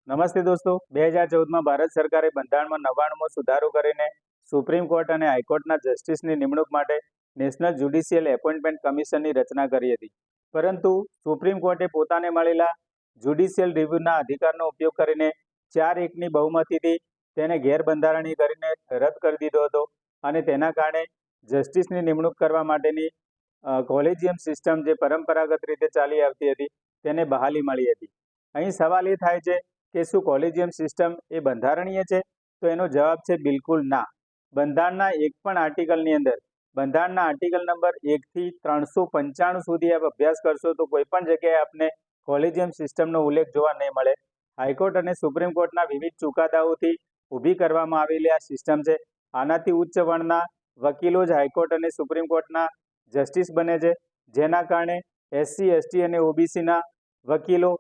નમસ્તે દોસ્તો, 2014માં ભારત સરકારે બંધારણમાં 99મો સુધારો કરીને સુપ્રીમ કોર્ટ અને હાઈકોર્ટના જસ્ટિસની નિમણૂક માટે નેશનલ જ્યુડિશિયલ એપોઇન્ટમેન્ટ કમિશનની રચના કરી હતી. પરંતુ સુપ્રીમ કોર્ટે પોતાને મળેલા જ્યુડિશિયલ રિવ્યુના અધિકારનો ઉપયોગ કરીને 4-1ની બહુમતીથી તેને ગેરબંધારણીય કરીને રદ કરી દીધો હતો અને તેના કારણે જસ્ટિસની નિમણૂક કરવા માટેની કોલેજિયમ સિસ્ટમ જે પરંપરાગત રીતે ચાલી આવતી હતી તેને બહાલી મળી હતી. અહીં સવાલ એ થાય છે કે શું કોલેજિયમ સિસ્ટમ એ બંધારણીય છે? તો એનો જવાબ છે બિલકુલ ના. બંધારણના એક પણ આર્ટિકલની અંદર બંધારણના આર્ટિકલ નંબર 1 થી 395 સુધી આપ અભ્યાસ કરશો તો કોઈ પણ જગ્યાએ આપને કોલેજિયમ સિસ્ટમનો ઉલ્લેખ જોવા નહીં મળે. હાઈકોર્ટ અને સુપ્રીમ કોર્ટના વિવિધ ચુકાદાઓથી ઊભી કરવામાં આવેલી આ સિસ્ટમ છે. આનાથી ઉચ્ચ વર્ણના વકીલો જ હાઈકોર્ટ અને સુપ્રીમ કોર્ટના જસ્ટિસ બને છે, જેના કારણે SC, ST અને OBCના વકીલો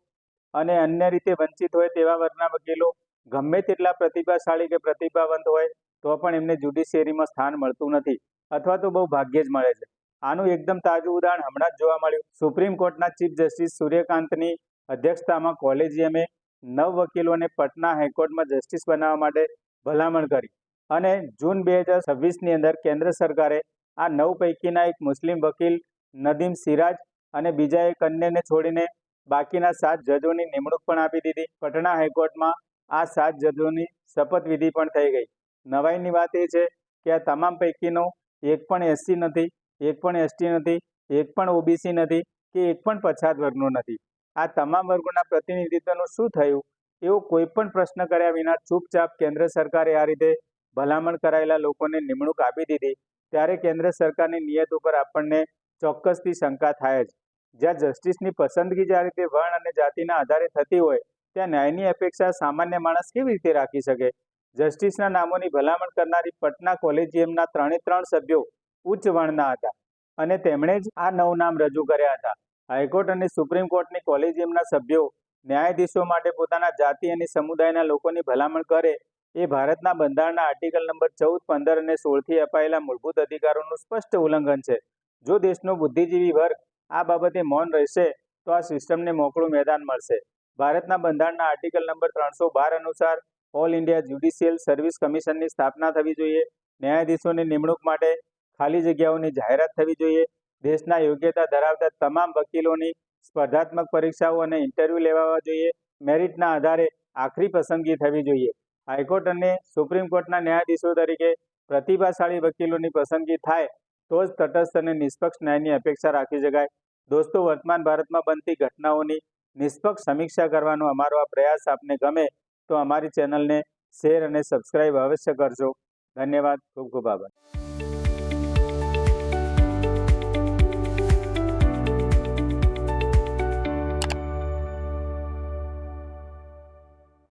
અને અન્ય રીતે વંચિત હોય તેવા વર્ગના વકીલો ગમે તેટલા પ્રતિભાશાળી કે પ્રતિભાવંત હોય તો પણ એમને જ્યુડિશિયરીમાં સ્થાન મળતું નથી અથવા તો બહુ ભાગ્યે જ મળે છે. આનું એકદમ તાજું ઉદાહરણ હમણાં જ જોવા મળ્યું. સુપ્રીમ કોર્ટના ચીફ જસ્ટિસ સૂર્યકાંતની અધ્યક્ષતામાં કોલેજિયમે 9 વકીલોને પટના હાઈકોર્ટમાં જસ્ટિસ બનાવવા માટે ભલામણ કરી અને જૂન 2026ની અંદર કેન્દ્ર સરકારે આ 9 પૈકીના એક મુસ્લિમ વકીલ નદીમ સિરાજ અને બીજા એક અન્યને છોડીને બાકીના 7 જજોની નિમણૂક પણ આપી દીધી. પટણા હાઈકોર્ટમાં આ 7 જજોની શપથવિધિ પણ થઈ ગઈ. નવાઈની વાત એ છે કે આ તમામ પૈકીનો એક પણ SC નથી, એક પણ ST નથી, એક પણ OBC નથી કે એક પણ પછાત વર્ગનો નથી. આ તમામ વર્ગોના પ્રતિનિધિત્વનું શું થયું એવો કોઈ પણ પ્રશ્ન કર્યા વિના ચૂપચાપ કેન્દ્ર સરકારે આ રીતે ભલામણ કરાયેલા લોકોને નિમણૂક આપી દીધી. ત્યારે કેન્દ્ર સરકારની નિયત ઉપર આપણને ચોક્કસથી શંકા થાય જ. જ્યાં જસ્ટિસની પસંદગી જે આ રીતે વર્ણ અને જાતિના આધારે થતી હોય ત્યાં ન્યાયની અપેક્ષા સામાન્ય માણસ કેવી રીતે રાખી શકે? જસ્ટિસના નામોની ભલામણ કરનારી પટના કોલેજિયમના 3 સભ્યો ઉચ્ચ વર્ણના હતા અને તેમણે જ આ 9 નામ રજૂ કર્યા હતા. હાઈકોર્ટ અને સુપ્રીમ કોર્ટની કોલેજિયમના સભ્યો ન્યાયાધીશો માટે પોતાના જાતિ અને સમુદાયના લોકોની ભલામણ કરે એ ભારતના બંધારણના આર્ટિકલ નંબર 14, 15 અને 16થી અપાયેલા મૂળભૂત અધિકારોનું સ્પષ્ટ ઉલ્લંઘન છે. જો દેશનો બુદ્ધિજીવી વર્ગ આ બાબતે મૌન રહેશે તો આ સિસ્ટમને મોકળું મેદાન મળશે. ભારતના બંધારણના આર્ટિકલ નંબર 312 અનુસાર ઓલ ઇન્ડિયા જ્યુડિશિયલ સર્વિસ કમિશનની સ્થાપના થવી જોઈએ. ન્યાયાધીશોની નિમણૂક માટે ખાલી જગ્યાઓની જાહેરાત થવી જોઈએ. દેશના યોગ્યતા ધરાવતા તમામ વકીલોની સ્પર્ધાત્મક પરીક્ષાઓ અને ઇન્ટરવ્યૂ લેવા જોઈએ. મેરિટના આધારે આખરી પસંદગી થવી જોઈએ. હાઈકોર્ટ અને સુપ્રીમ કોર્ટના ન્યાયાધીશો તરીકે પ્રતિભાશાળી વકીલોની પસંદગી થાય તો જ તટસ્થ અને નિષ્પક્ષ ન્યાયની અપેક્ષા રાખી શકાય. દોસ્તો, વર્તમાન ભારતમાં બનતી ઘટનાઓની નિષ્પક્ષ સમીક્ષા કરવાનો અમારો આ પ્રયાસ આપને ગમે તો અમારી ચેનલને શેર અને સબસ્ક્રાઇબ અવશ્ય કરજો. ધન્યવાદ. ખૂબ ખૂબ આભાર.